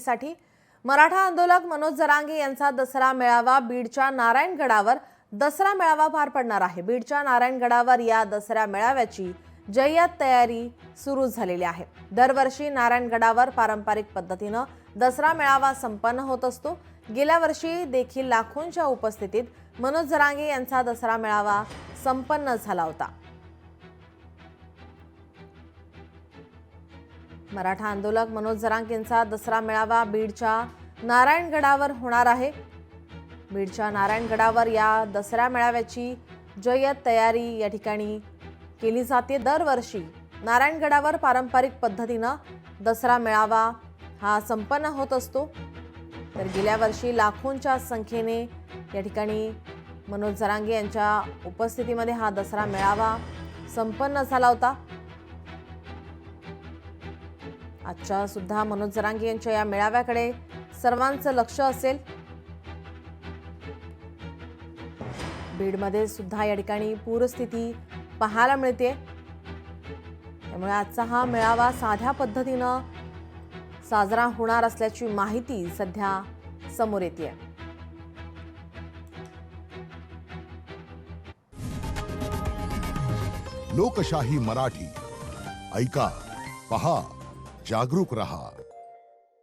माहितीसाठी मराठा आंदोलक मनोज जरांगे यांचा दसरा मेळावा बीडच्या नारायणगडावर दसरा मेळावा पार पडणार आहे। बीडच्या नारायणगडावर या दसरा मेळाव्याची जय्यत तयारी सुरू झालेली आहे। दरवर्षी नारायणगडावर पारंपरिक पद्धतीने दसरा मेळावा संपन्न होत असतो। गेल्या वर्षी देखील लाखोंच्या उपस्थितीत मनोज जरांगे यांचा दसरा मेळावा संपन्न झाला होता। मराठा आंदोलक मनोज जरांगेंचा दसरा मेळावा बीडच्या नारायणगडावर होणार आहे। बीडच्या नारायणगडावर या दसरा मेळाव्याची जय्यत तयारी या ठिकाणी केली जाते। दरवर्षी नारायणगडावर पारंपरिक पद्धतीने दसरा मेळावा हा संपन्न होत असतो। तर गेल्या वर्षी लाखोंच्या संख्येने या ठिकाणी मनोज जरांगे यांच्या उपस्थितीमध्ये हा दसरा मेळावा संपन्न झाला होता। आजच्या सुद्धा मनोज जरांगे यांच्या या मेळाव्याकडे सर्वांचं लक्ष असेल। बीडमध्ये सुद्धा या ठिकाणी पूरस्थिती पाहायला मिळते, त्यामुळे आजचा हा मेळावा साध्या पद्धतीने साजरा होणार असल्याची माहिती सध्या समोर येते। लोकशाही मराठी ऐका, पहा, जागरूक रहा।